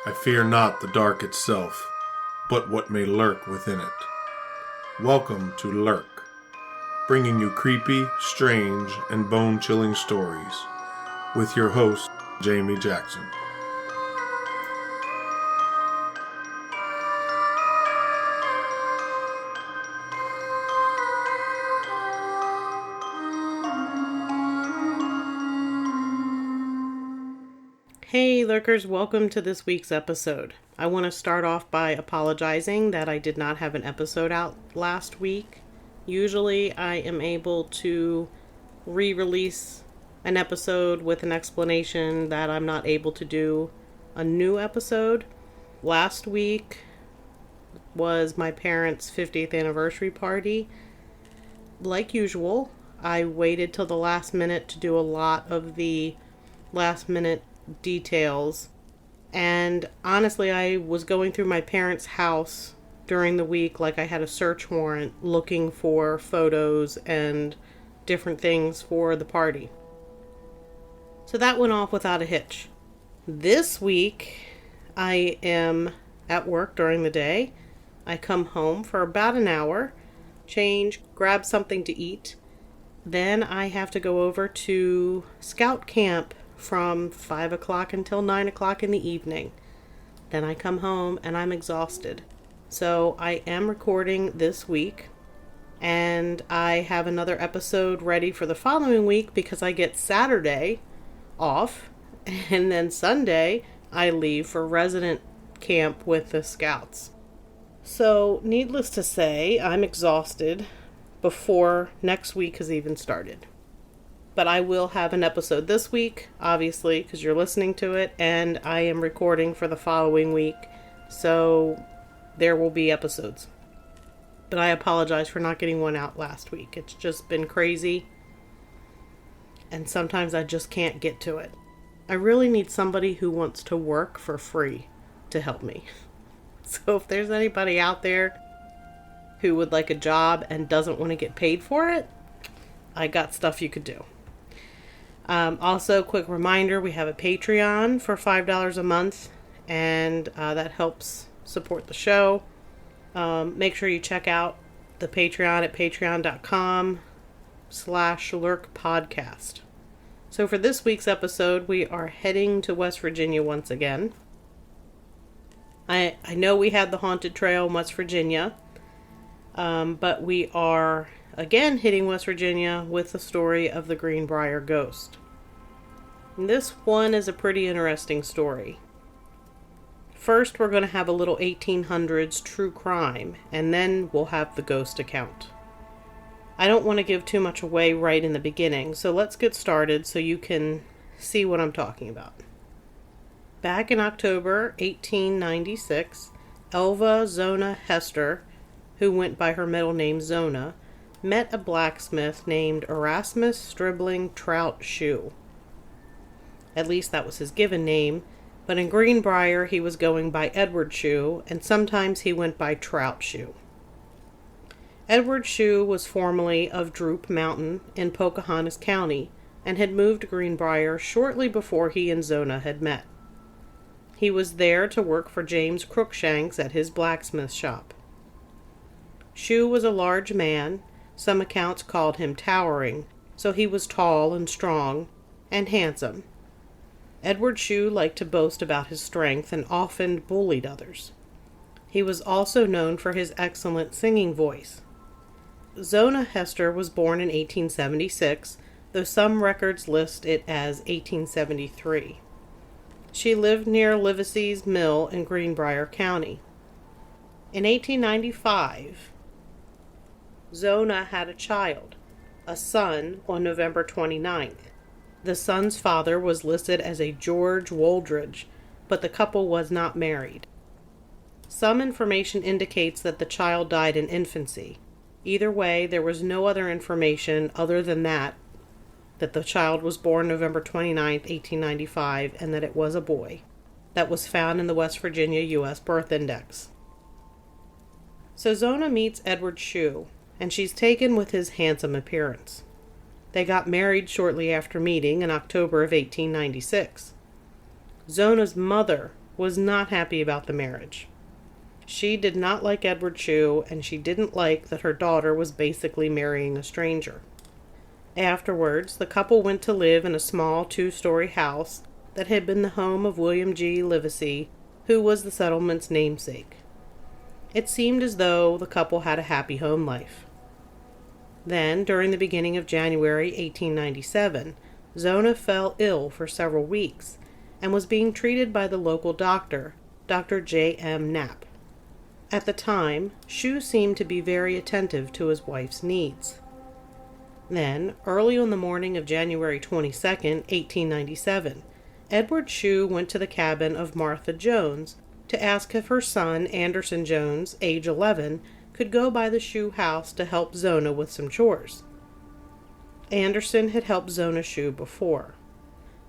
I fear not the dark itself, but what may lurk within it. Welcome to Lurk, bringing you creepy, strange, and bone-chilling stories, with your host, Jamie Jackson. Hey Lurkers, welcome to this week's episode. I want to start off by apologizing that I did not have an episode out last week. Usually I am able to re-release an episode with an explanation that I'm not able to do a new episode. Last week was my parents' 50th anniversary party. Like usual, I waited till the last minute to do a lot of the last minute details, and honestly I was going through my parents' house during the week like I had a search warrant looking for photos and different things for the party. So that went off without a hitch. This week I am at work during the day. I come home for about an hour, change, grab something to eat. Then I have to go over to scout camp from 5 o'clock until 9 o'clock in the evening. Then I come home and I'm exhausted. So I am recording this week, and I have another episode ready for the following week because I get Saturday off, and then Sunday I leave for resident camp with the scouts. So needless to say, I'm exhausted before next week has even started. But I will have an episode this week, obviously, because you're listening to it, and I am recording for the following week, so there will be episodes. But I apologize for not getting one out last week. It's just been crazy, and sometimes I just can't get to it. I really need somebody who wants to work for free to help me. So if there's anybody out there who would like a job and doesn't want to get paid for it, I got stuff you could do. Also, quick reminder, we have a Patreon for $5 a month, and that helps support the show. Make sure you check out the Patreon at patreon.com/lurkpodcast. So for this week's episode, we are heading to West Virginia once again. I know we had the haunted trail in West Virginia, but we are again hitting West Virginia with the story of the Greenbrier Ghost. And this one is a pretty interesting story. First, we're going to have a little 1800s true crime, and then we'll have the ghost account. I don't want to give too much away right in the beginning, so let's get started so you can see what I'm talking about. Back in October 1896, Elva Zona Hester, who went by her middle name Zona, met a blacksmith named Erasmus Stribling Trout Shoe. At least that was his given name, but in Greenbrier he was going by Edward Shoe, and sometimes he went by Trout Shoe. Edward Shoe was formerly of Droop Mountain in Pocahontas County, and had moved to Greenbrier shortly before he and Zona had met. He was there to work for James Crookshanks at his blacksmith shop. Shoe was a large man. Some accounts called him towering, so he was tall and strong and handsome. Edward Shoe liked to boast about his strength and often bullied others. He was also known for his excellent singing voice. Zona Hester was born in 1876, though some records list it as 1873. She lived near Livesey's Mill in Greenbrier County. In 1895, Zona had a child, a son, on November 29th. The son's father was listed as a George Woldridge, but the couple was not married. Some information indicates that the child died in infancy. Either way, there was no other information other than that the child was born November 29th, 1895, and that it was a boy. That was found in the West Virginia U.S. Birth Index. So Zona meets Edward Shoe, and she's taken with his handsome appearance. They got married shortly after meeting in October of 1896. Zona's mother was not happy about the marriage. She did not like Edward Shue, and she didn't like that her daughter was basically marrying a stranger. Afterwards, the couple went to live in a small 2-story house that had been the home of William G. Livesey, who was the settlement's namesake. It seemed as though the couple had a happy home life. Then, during the beginning of January 1897, Zona fell ill for several weeks and was being treated by the local doctor, Dr. J.M. Knapp. At the time, Shue seemed to be very attentive to his wife's needs. Then, early on the morning of January 22, 1897, Edward Shue went to the cabin of Martha Jones to ask if her son, Anderson Jones, age 11, could go by the Shue house to help Zona with some chores. Anderson had helped Zona Shue before.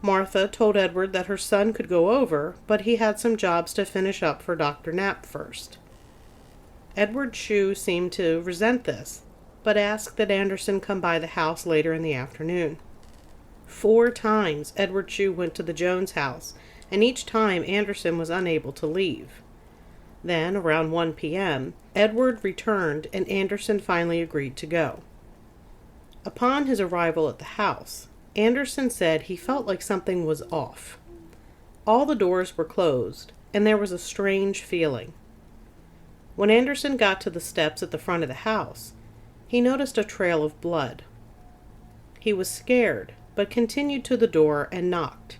Martha told Edward that her son could go over, but he had some jobs to finish up for Dr. Knapp first. Edward Shue seemed to resent this, but asked that Anderson come by the house later in the afternoon. 4 times Edward Shue went to the Jones house, and each time Anderson was unable to leave. Then, around 1 p.m., Edward returned and Anderson finally agreed to go. Upon his arrival at the house, Anderson said he felt like something was off. All the doors were closed, and there was a strange feeling. When Anderson got to the steps at the front of the house, he noticed a trail of blood. He was scared, but continued to the door and knocked.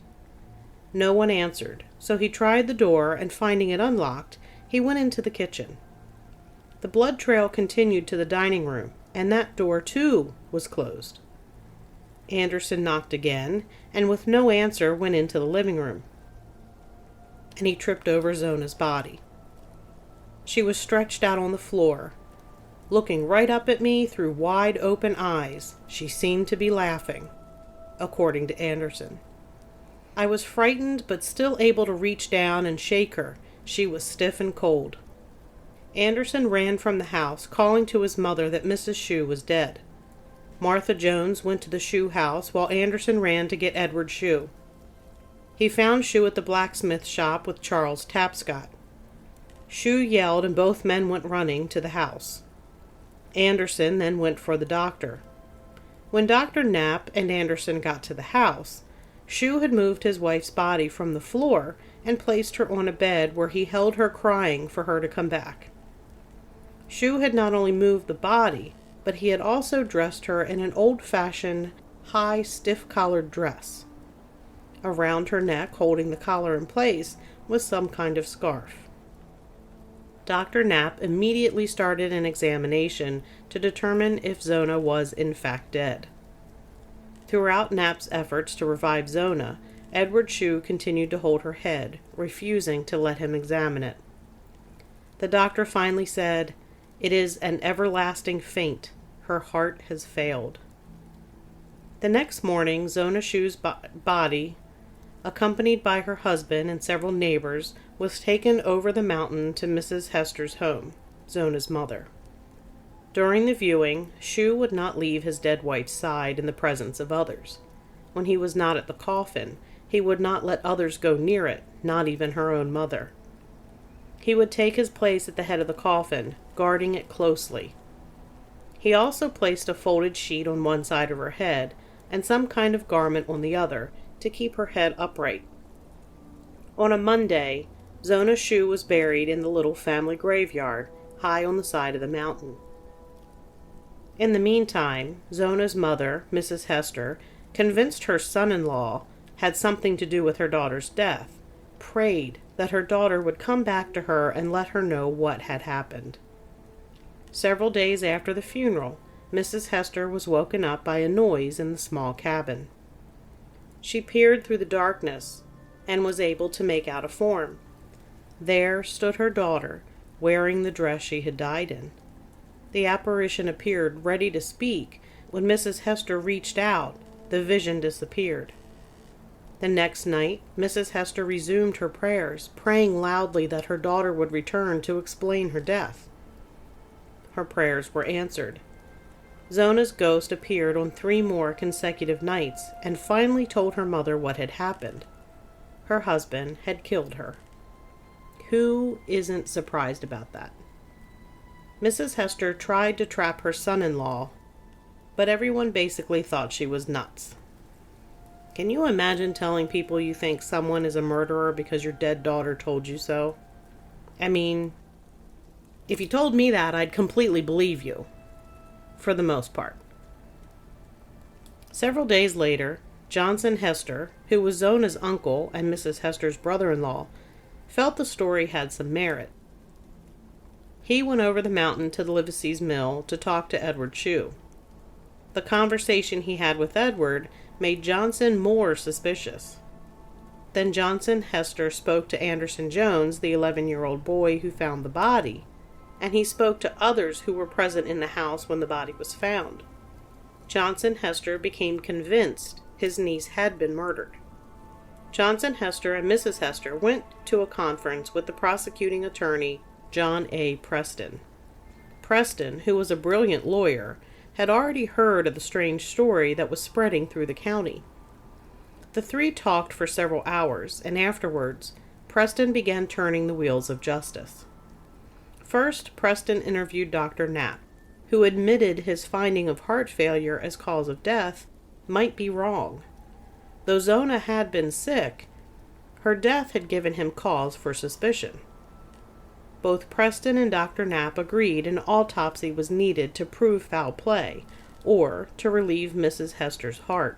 No one answered, so he tried the door, and finding it unlocked, he went into the kitchen. The blood trail continued to the dining room, and that door, too, was closed. Anderson knocked again, and with no answer went into the living room. And he tripped over Zona's body. She was stretched out on the floor. Looking right up at me through wide open eyes, she seemed to be laughing, according to Anderson. I was frightened, but still able to reach down and shake her. She was stiff and cold. Anderson ran from the house, calling to his mother that Mrs. Shue was dead. Martha Jones went to the Shue house, while Anderson ran to get Edward Shue. He found Shue at the blacksmith shop with Charles Tapscott. Shue yelled, and both men went running to the house. Anderson then went for the doctor. When Dr. Knapp and Anderson got to the house, Shue had moved his wife's body from the floor and placed her on a bed where he held her crying for her to come back. Shue had not only moved the body, but he had also dressed her in an old-fashioned, high, stiff-collared dress. Around her neck, holding the collar in place, was some kind of scarf. Dr. Knapp immediately started an examination to determine if Zona was in fact dead. Throughout Knapp's efforts to revive Zona, Edward Shue continued to hold her head, refusing to let him examine it. The doctor finally said, "It is an everlasting faint. Her heart has failed." The next morning, Zona Shue's body, accompanied by her husband and several neighbors, was taken over the mountain to Mrs. Hester's home, Zona's mother. During the viewing, Shue would not leave his dead wife's side in the presence of others. When he was not at the coffin, he would not let others go near it, not even her own mother. He would take his place at the head of the coffin, guarding it closely. He also placed a folded sheet on one side of her head and some kind of garment on the other to keep her head upright. On a Monday, Zona Shue was buried in the little family graveyard, high on the side of the mountain. In the meantime, Zona's mother, Mrs. Hester, convinced her son-in-law had something to do with her daughter's death, prayed that her daughter would come back to her and let her know what had happened. Several days after the funeral, Mrs. Hester was woken up by a noise in the small cabin. She peered through the darkness and was able to make out a form. There stood her daughter, wearing the dress she had died in. The apparition appeared ready to speak. When Mrs. Hester reached out, the vision disappeared. The next night, Mrs. Hester resumed her prayers, praying loudly that her daughter would return to explain her death. Her prayers were answered. Zona's ghost appeared on 3 more consecutive nights and finally told her mother what had happened. Her husband had killed her. Who isn't surprised about that? Mrs. Hester tried to trap her son-in-law, but everyone basically thought she was nuts. Can you imagine telling people you think someone is a murderer because your dead daughter told you so? I mean, if you told me that, I'd completely believe you, for the most part. Several days later, Johnson Hester, who was Zona's uncle and Mrs. Hester's brother-in-law, felt the story had some merit. He went over the mountain to the Livesey's mill to talk to Edward Shue. The conversation he had with Edward made Johnson more suspicious. Then Johnson Hester spoke to Anderson Jones, the 11-year-old boy who found the body, and he spoke to others who were present in the house when the body was found. Johnson Hester became convinced his niece had been murdered. Johnson Hester and Mrs. Hester went to a conference with the prosecuting attorney, John A. Preston. Preston, who was a brilliant lawyer, had already heard of the strange story that was spreading through the county. The three talked for several hours, and afterwards, Preston began turning the wheels of justice. First, Preston interviewed Dr. Knapp, who admitted his finding of heart failure as cause of death might be wrong. Though Zona had been sick, her death had given him cause for suspicion. Both Preston and Dr. Knapp agreed an autopsy was needed to prove foul play, or to relieve Mrs. Hester's heart.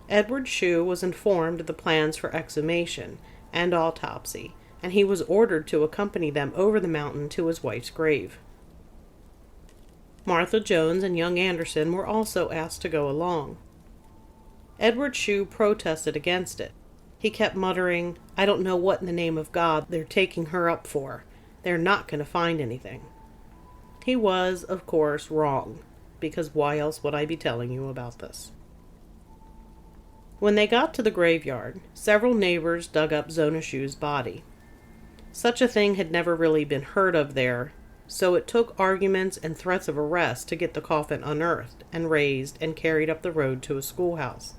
Edward Shue was informed of the plans for exhumation and autopsy, and he was ordered to accompany them over the mountain to his wife's grave. Martha Jones and young Anderson were also asked to go along. Edward Shue protested against it. He kept muttering, "I don't know what in the name of God they're taking her up for. They're not going to find anything." He was, of course, wrong, because why else would I be telling you about this? When they got to the graveyard, several neighbors dug up Zona Shue's body. Such a thing had never really been heard of there, so it took arguments and threats of arrest to get the coffin unearthed and raised and carried up the road to a schoolhouse.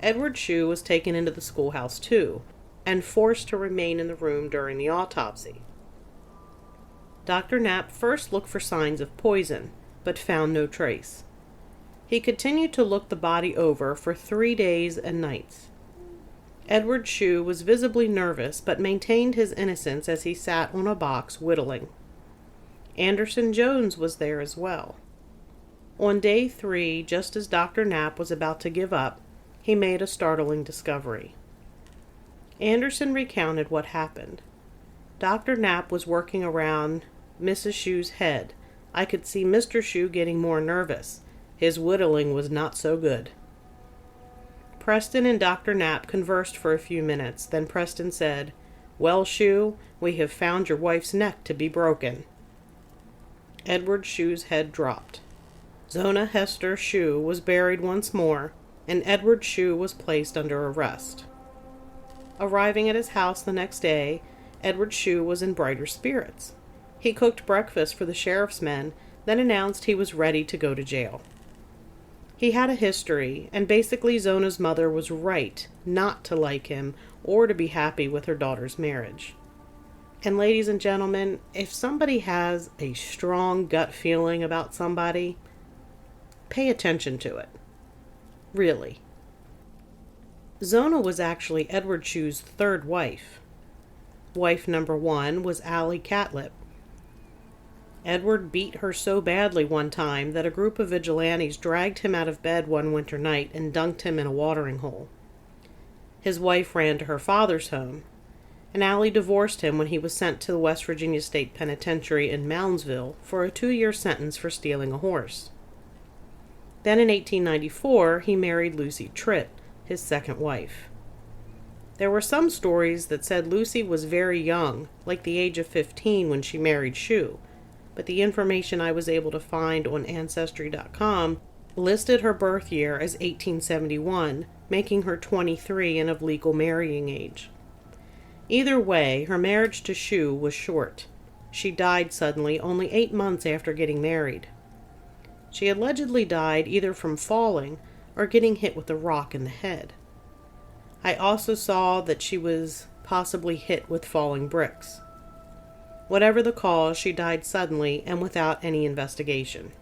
Edward Shue was taken into the schoolhouse too, and forced to remain in the room during the autopsy. Dr. Knapp first looked for signs of poison, but found no trace. He continued to look the body over for 3 days and nights. Edward Shue was visibly nervous, but maintained his innocence as he sat on a box whittling. Anderson Jones was there as well. On day 3, just as Dr. Knapp was about to give up, he made a startling discovery. Anderson recounted what happened. Dr. Knapp was working around Mrs. Shue's head. I could see Mr. Shue getting more nervous. His whittling was not so good. Preston and Dr. Knapp conversed for a few minutes. Then Preston said, "Well, Shue, we have found your wife's neck to be broken." Edward Shue's head dropped. Zona Hester Shue was buried once more, and Edward Shue was placed under arrest. Arriving at his house the next day, Edward Shue was in brighter spirits. He cooked breakfast for the sheriff's men, then announced he was ready to go to jail. He had a history, and basically Zona's mother was right not to like him or to be happy with her daughter's marriage. And ladies and gentlemen, if somebody has a strong gut feeling about somebody, pay attention to it. Really. Zona was actually Edward Shue's third wife. Wife number 1 was Allie Catlett. Edward beat her so badly one time that a group of vigilantes dragged him out of bed one winter night and dunked him in a watering hole. His wife ran to her father's home, and Allie divorced him when he was sent to the West Virginia State Penitentiary in Moundsville for a 2-year sentence for stealing a horse. Then in 1894, he married Lucy Tritt, his second wife. There were some stories that said Lucy was very young, like the age of 15 when she married Shue, but the information I was able to find on Ancestry.com listed her birth year as 1871, making her 23 and of legal marrying age. Either way, her marriage to Shue was short. She died suddenly only 8 months after getting married. She allegedly died either from falling or getting hit with a rock in the head. I also saw that she was possibly hit with falling bricks. Whatever the cause, she died suddenly and without any investigation.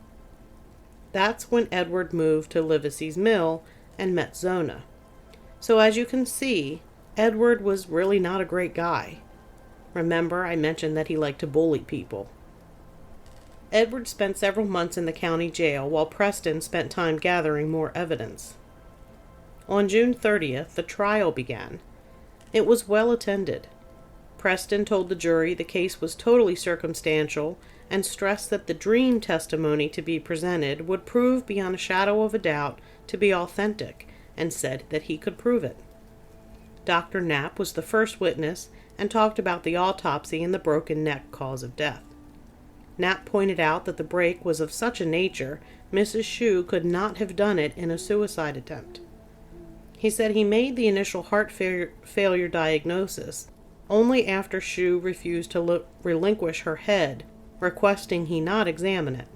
That's when Edward moved to Livesey's Mill and met Zona. So as you can see, Edward was really not a great guy. Remember, I mentioned that he liked to bully people. Edward spent several months in the county jail while Preston spent time gathering more evidence. On June 30th, the trial began. It was well attended. Preston told the jury the case was totally circumstantial and stressed that the dream testimony to be presented would prove beyond a shadow of a doubt to be authentic, and said that he could prove it. Dr. Knapp was the first witness and talked about the autopsy and the broken neck cause of death. Knapp pointed out that the break was of such a nature Mrs. Shue could not have done it in a suicide attempt. He said he made the initial heart failure diagnosis only after Shue refused to relinquish her head, requesting he not examine it.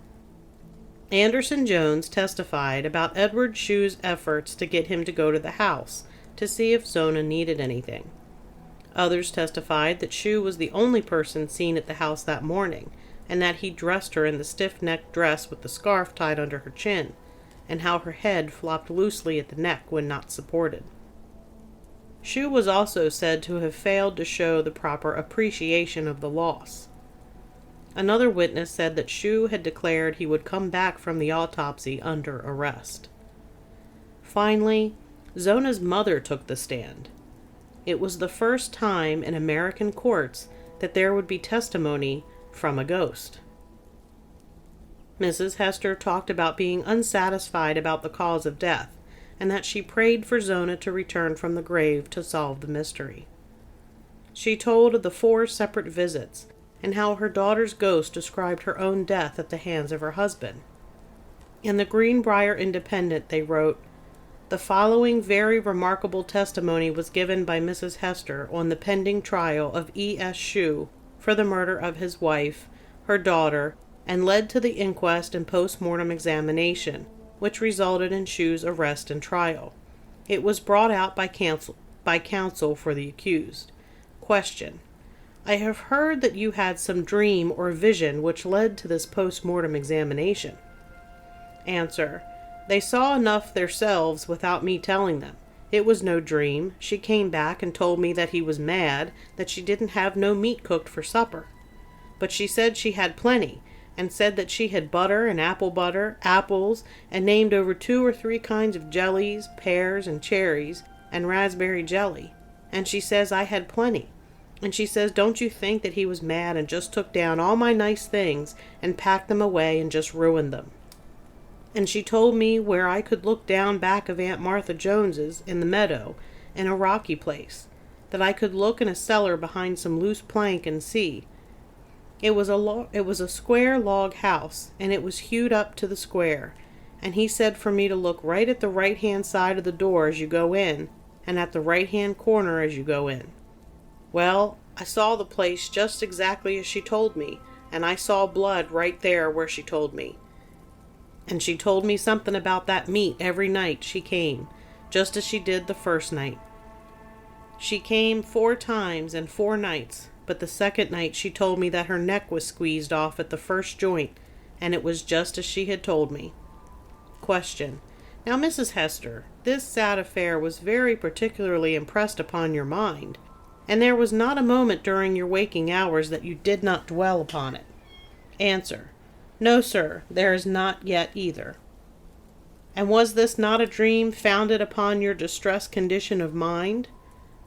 Anderson Jones testified about Edward Shue's efforts to get him to go to the house to see if Zona needed anything. Others testified that Shue was the only person seen at the house that morning, and that he dressed her in the stiff-necked dress with the scarf tied under her chin, and how her head flopped loosely at the neck when not supported. Shue was also said to have failed to show the proper appreciation of the loss. Another witness said that Shue had declared he would come back from the autopsy under arrest. Finally, Zona's mother took the stand. It was the first time in American courts that there would be testimony from a ghost. Mrs. Hester talked about being unsatisfied about the cause of death, and that she prayed for Zona to return from the grave to solve the mystery. She told of the 4 separate visits, and how her daughter's ghost described her own death at the hands of her husband. In the Greenbrier Independent they wrote, "The following very remarkable testimony was given by Mrs. Hester on the pending trial of E.S. Shue for the murder of his wife, her daughter, and led to the inquest and post-mortem examination, which resulted in Shue's arrest and trial. It was brought out by counsel for the accused. Question: I have heard that you had some dream or vision which led to this post-mortem examination. Answer: They saw enough themselves without me telling them. It was no dream. She came back and told me that he was mad, that she didn't have no meat cooked for supper. But she said she had plenty, and said that she had butter and apple butter, apples, and named over 2 or 3 kinds of jellies, pears and cherries, and raspberry jelly. And she says I had plenty. And she says, don't you think that he was mad and just took down all my nice things and packed them away and just ruined them. And she told me where I could look down back of Aunt Martha Jones's in the meadow, in a rocky place, that I could look in a cellar behind some loose plank and see. It was a square log house, and it was hewed up to the square, and he said for me to look right at the right-hand side of the door as you go in, and at the right-hand corner as you go in. Well, I saw the place just exactly as she told me, and I saw blood right there where she told me. And she told me something about that meat every night she came, just as she did the first night. She came 4 times and 4 nights, but the second night she told me that her neck was squeezed off at the first joint, and it was just as she had told me. Question: Now, Mrs. Hester, this sad affair was very particularly impressed upon your mind, and there was not a moment during your waking hours that you did not dwell upon it. Answer: No, sir, there is not yet either. And was this not a dream founded upon your distressed condition of mind?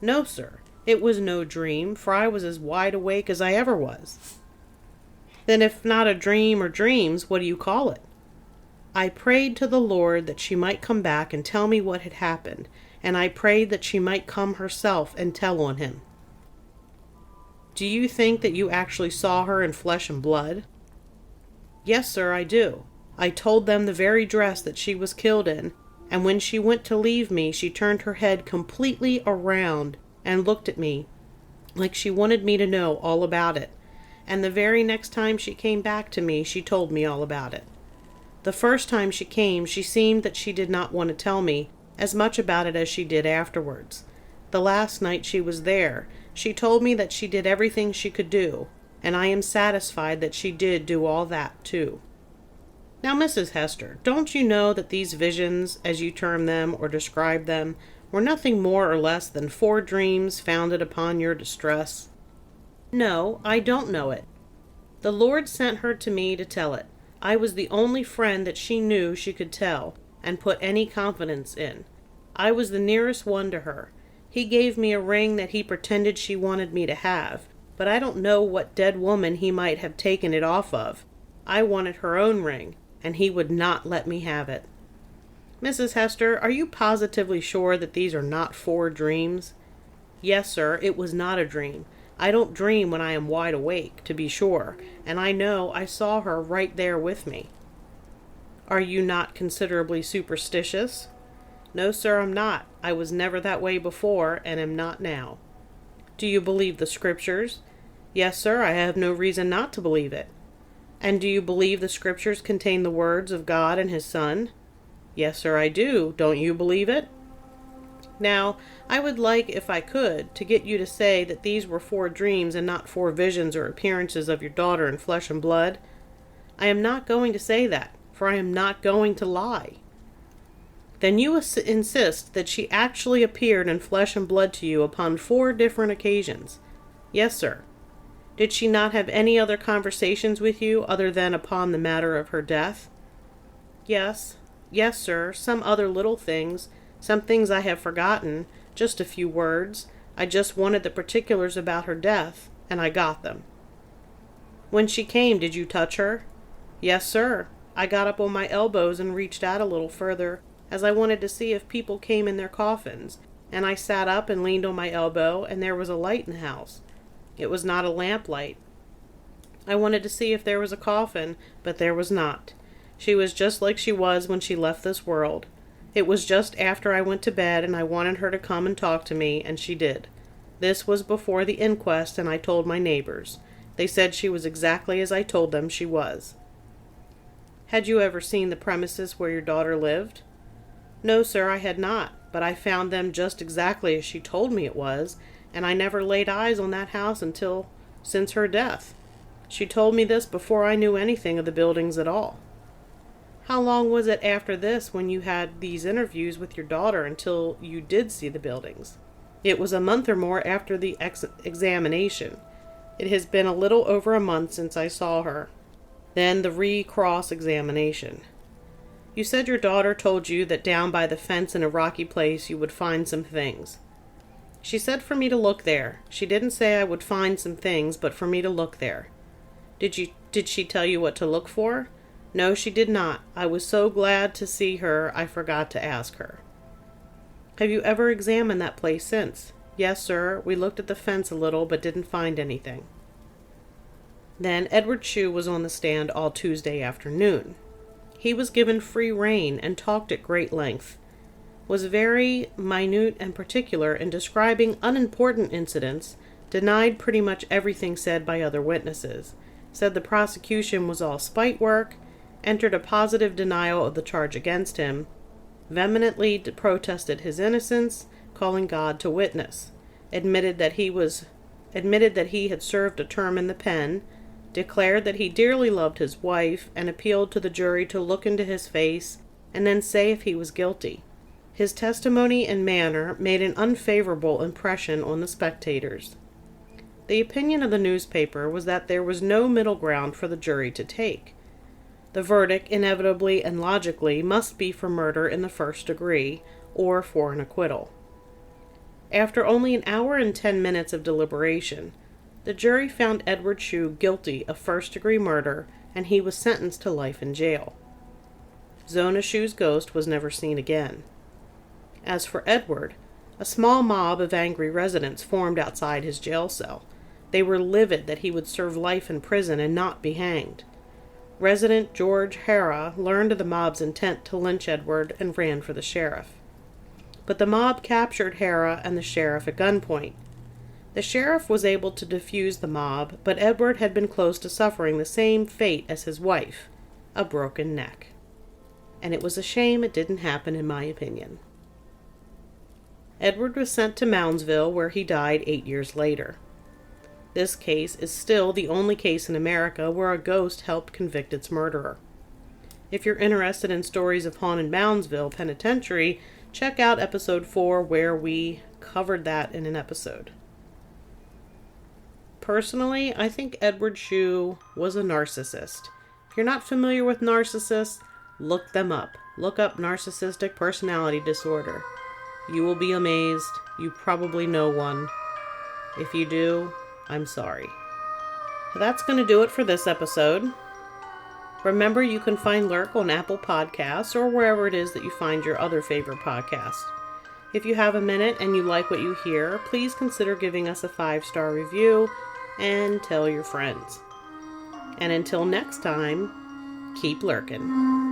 No, sir, it was no dream, for I was as wide awake as I ever was. Then if not a dream or dreams, what do you call it? I prayed to the Lord that she might come back and tell me what had happened, and I prayed that she might come herself and tell on him. Do you think that you actually saw her in flesh and blood? Yes, sir, I do. I told them the very dress that she was killed in, and when she went to leave me, she turned her head completely around and looked at me like she wanted me to know all about it. And the very next time she came back to me, she told me all about it. The first time she came, she seemed that she did not want to tell me as much about it as she did afterwards. The last night she was there, She told me that she did everything she could do, and I am satisfied that she did do all that, too. Now, Mrs. Hester, don't you know that these visions, as you term them or describe them, were nothing more or less than 4 dreams founded upon your distress? No, I don't know it. The Lord sent her to me to tell it. I was the only friend that she knew she could tell and put any confidence in. I was the nearest one to her. He gave me a ring that he pretended she wanted me to have, but I don't know what dead woman he might have taken it off of. I wanted her own ring, and he would not let me have it. Mrs. Hester, are you positively sure that these are not 4 dreams? Yes, sir, it was not a dream. I don't dream when I am wide awake, to be sure, and I know I saw her right there with me. Are you not considerably superstitious? No, sir, I'm not. I was never that way before, and am not now. Do you believe the Scriptures? Yes, sir, I have no reason not to believe it. And do you believe the Scriptures contain the words of God and His Son? Yes, sir, I do. Don't you believe it? Now, I would like, if I could, to get you to say that these were 4 dreams and not 4 visions or appearances of your daughter in flesh and blood. I am not going to say that, for I am not going to lie. Then you insist that she actually appeared in flesh and blood to you upon 4 different occasions. Yes, sir. Did she not have any other conversations with you other than upon the matter of her death? Yes, sir, some other little things, some things I have forgotten, just a few words. I just wanted the particulars about her death, and I got them. When she came, did you touch her? Yes, sir. I got up on my elbows and reached out a little further, as I wanted to see if people came in their coffins, and I sat up and leaned on my elbow, and there was a light in the house. It was not a lamplight. I wanted to see if there was a coffin, but there was not. She was just like she was when she left this world. It was just after I went to bed, and I wanted her to come and talk to me, and she did. This was before the inquest, and I told my neighbors. They said she was exactly as I told them she was. Had you ever seen the premises where your daughter lived? No, sir, I had not, but I found them just exactly as she told me it was, and I never laid eyes on that house since her death. She told me this before I knew anything of the buildings at all. How long was it after this when you had these interviews with your daughter until you did see the buildings? It was a month or more after the examination. It has been a little over a month since I saw her. Then the re-cross-examination. You said your daughter told you that down by the fence in a rocky place you would find some things. She said for me to look there. She didn't say I would find some things, but for me to look there. Did she tell you what to look for? No, she did not. I was so glad to see her, I forgot to ask her. Have you ever examined that place since? Yes, sir. We looked at the fence a little, but didn't find anything. Then Edward Shue was on the stand all Tuesday afternoon. He was given free rein and talked at great length, was very minute and particular in describing unimportant incidents, denied pretty much everything said by other witnesses, said the prosecution was all spite work, entered a positive denial of the charge against him, vehemently protested his innocence, calling God to witness, admitted that he had served a term in the pen, declared that he dearly loved his wife, and appealed to the jury to look into his face and then say if he was guilty. His testimony and manner made an unfavorable impression on the spectators. The opinion of the newspaper was that there was no middle ground for the jury to take. The verdict, inevitably and logically, must be for murder in the first degree, or for an acquittal. After only an hour and 10 minutes of deliberation, the jury found Edward Shue guilty of first-degree murder, and he was sentenced to life in jail. Zona Shue's ghost was never seen again. As for Edward, a small mob of angry residents formed outside his jail cell. They were livid that he would serve life in prison and not be hanged. Resident George Hara learned of the mob's intent to lynch Edward and ran for the sheriff. But the mob captured Hara and the sheriff at gunpoint. The sheriff was able to defuse the mob, but Edward had been close to suffering the same fate as his wife, a broken neck. And it was a shame it didn't happen, in my opinion. Edward was sent to Moundsville, where he died 8 years later. This case is still the only case in America where a ghost helped convict its murderer. If you're interested in stories of haunted Moundsville Penitentiary, check out episode 4 where we covered that in an episode. Personally, I think Edward Shue was a narcissist. If you're not familiar with narcissists, look them up. Look up narcissistic personality disorder. You will be amazed. You probably know one. If you do, I'm sorry. That's going to do it for this episode. Remember, you can find Lurk on Apple Podcasts or wherever it is that you find your other favorite podcasts. If you have a minute and you like what you hear, please consider giving us a 5-star review and tell your friends. And until next time, keep lurking.